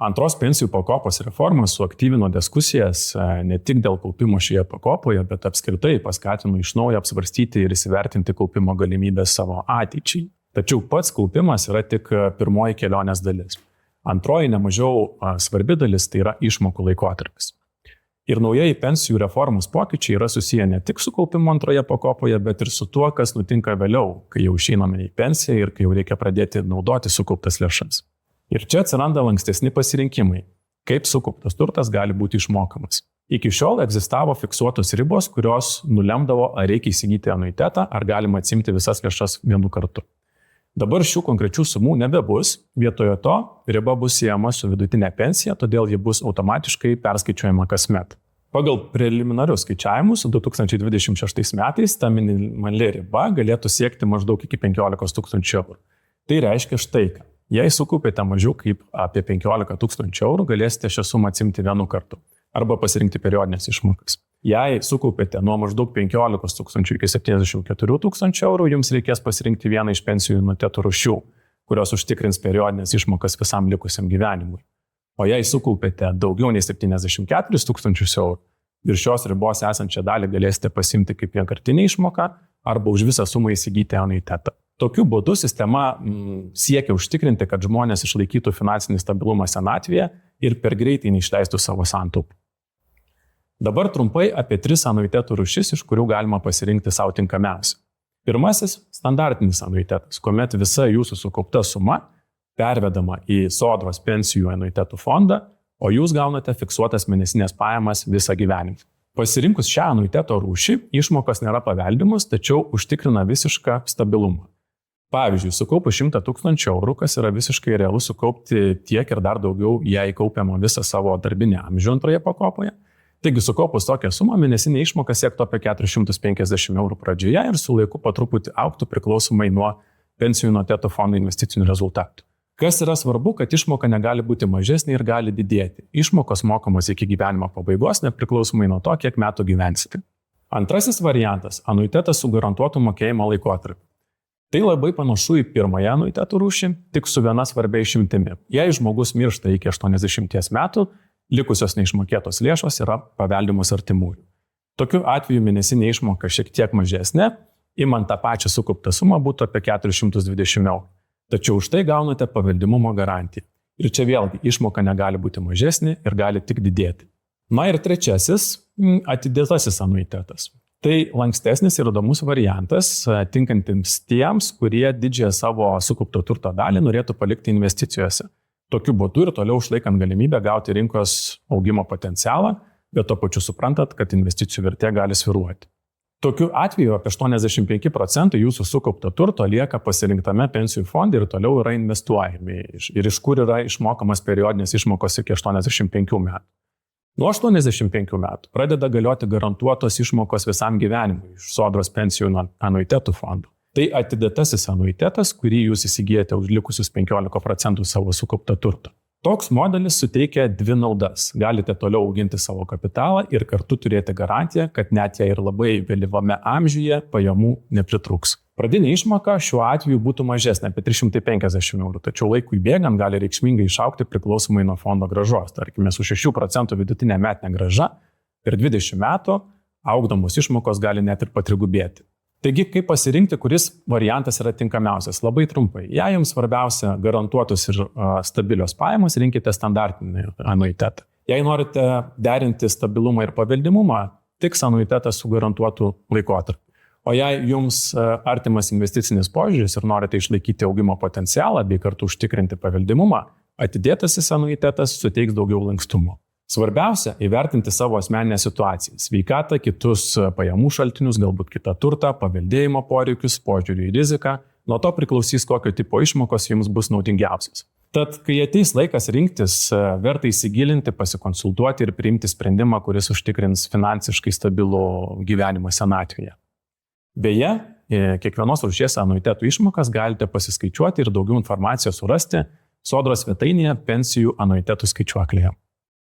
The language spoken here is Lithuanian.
Antros pensijų pakopos reforma suaktyvino diskusijas ne tik dėl kaupimo šioje pakopoje, bet apskritai paskatino iš naujo apsvarstyti ir įsivertinti kaupimo galimybės savo ateičiai. Tačiau pats kaupimas yra tik pirmoji kelionės dalis. Antroji nemažiau svarbi dalis tai yra išmokų laikotarpis. Ir naujieji pensijų reformos pokyčiai yra susiję ne tik su kaupimu antroje pakopoje, bet ir su tuo, kas nutinka vėliau, kai jau išeiname į pensiją ir kai jau reikia pradėti naudoti sukauptas lėšas. Ir čia atsiranda lankstesni pasirinkimai, kaip sukauptas turtas gali būti išmokamas. Iki šiol egzistavo fiksuotos ribos, kurios nulemdavo, ar reikia įsigyti anuitetą, ar galima atsimti visas lėšas vienu kartu. Dabar šių konkrečių sumų nebebus, vietoje to riba bus siejama su vidutinė pensija, todėl ji bus automatiškai perskaičiuojama kasmet. Pagal preliminarius skaičiavimus 2026 metais ta minimali riba galėtų siekti maždaug iki 15 000 eurų. Tai reiškia štai ką. Jei sukaupėte mažiau kaip apie 15 000 eurų, galėsite šią sumą atsimti vienu kartu arba pasirinkti periodinės išmokas. Jei sukaupėte nuo maždaug 15 000 iki 74 000 eurų, jums reikės pasirinkti vieną iš pensijų anuitetų rūšių, kurios užtikrins periodinės išmokas visam likusiam gyvenimui. O jei sukaupėte daugiau nei 74 000 eurų, virš šios ribos esančią dalį galėsite pasimti kaip vienkartinę išmoką arba už visą sumą įsigyti anuitetą. Tokiu būdu sistema siekia užtikrinti, kad žmonės išlaikytų finansinį stabilumą senatvėje ir per greitai neišleistų savo santaupų. Dabar trumpai apie 3 anuitetų rūšis, iš kurių galima pasirinkti savo tinkamiausią. Pirmasis – standartinis anuitetas, kuomet visa jūsų sukaupta suma pervedama į Sodros pensijų anuitetų fondą, o jūs gaunate fiksuotas mėnesinės pajamas visą gyvenimą. Pasirinkus šią anuiteto rūšį, išmokos nėra paveldimos, tačiau užtikrina visišką stabilumą. Pavyzdžiui, sukaupus 100 000 eurų, kas yra visiškai realu sukaupti tiek ir dar daugiau, jei kaupiama visą savo darbinę amžių antroje pakopoje. Taigi, sukaupus tokią sumą, mėnesinė išmoka siektų apie 450 eurų pradžioje ir su laiku po truputį augtų priklausomai nuo pensijų anuiteto fondo investicinių rezultatų. Kas yra svarbu, kad išmoka negali būti mažesnė ir gali didėti. Išmokos mokamos iki gyvenimo pabaigos, nepriklausomai nuo to, kiek metų gyvensite. Antrasis variantas – anuitetas su garantuotu mokėjimo laikotarpiu. Tai labai panašu į pirmąją anuitetų rūšį, tik su viena svarbia išimtimi. Jei žmogus miršta iki 80 metų, likusios neišmokėtos lėšos yra paveldimos artimųjų. Tokiu atveju mėnesinė išmoka šiek tiek mažesnė, imant tą pačią sukauptą sumą būtų apie 420 eurų. Tačiau už tai gaunate paveldimumo garantiją. Ir čia vėlgi išmoka negali būti mažesnė ir gali tik didėti. Na ir trečiasis – atidėtasis anuitetas. Tai lankstesnis ir įdomus variantas, tinkantiems tiems, kurie didžiąją savo sukaupto turto dalį norėtų palikti investicijose. Tokiu būdu ir toliau išlaikant galimybę gauti rinkos augimo potencialą, bet to pačiu suprantat, kad investicijų vertė gali svyruoti. Tokiu atveju apie 85% jūsų sukaupto turto lieka pasirinktame pensijų fonde ir toliau yra investuojami ir iš kur yra išmokamas periodinės išmokos iki 85 metų. Nuo 85 metų pradeda galioti garantuotos išmokos visam gyvenimui iš Sodros pensijų anuitetų fondų. Tai atidėtasis anuitetas, kurį jūs įsigijate už likusius 15% savo sukauptą turtą. Toks modelis suteikia 2 naudas. Galite toliau auginti savo kapitalą ir kartu turėti garantiją, kad net jei ir labai vėlyvame amžiuje pajamų nepritrūks. Pradinė išmoka šiuo atveju būtų mažesnė apie 350 eurų, tačiau laikui bėgant gali reikšmingai išaugti priklausomai nuo fondo grąžos. Tarkime, su 6% vidutinė metinė grąža per 20 metų augdamos išmokos gali net ir patrigubėti. Taigi, kaip pasirinkti, kuris variantas yra tinkamiausias? Labai trumpai. Jei jums svarbiausia garantuotus ir stabilios pajamos, rinkite standartinį anuitetą. Jei norite derinti stabilumą ir paveldimumą, tiks anuitetas su garantuotu laikotarpiu. O jei jums artimas investicinis požiūris ir norite išlaikyti augimo potencialą bei kartu užtikrinti paveldimumą, atidėtasis anuitetas suteiks daugiau lankstumo. Svarbiausia – įvertinti savo asmeninę situaciją, sveikatą, kitus pajamų šaltinius, galbūt kitą turtą, paveldėjimo poreikius, požiūrį į riziką. Nuo to priklausys, kokio tipo išmokos jums bus naudingiausias. Tad, kai ateis laikas rinktis, verta įsigilinti, pasikonsultuoti ir priimti sprendimą, kuris užtikrins finansiškai stabilų gyvenimą senatvėje. Beje, kiekvienos rūšies anuitetų išmokas galite pasiskaičiuoti ir daugiau informacijos surasti Sodros svetainėje pensijų anuitetų skaičiuoklėje.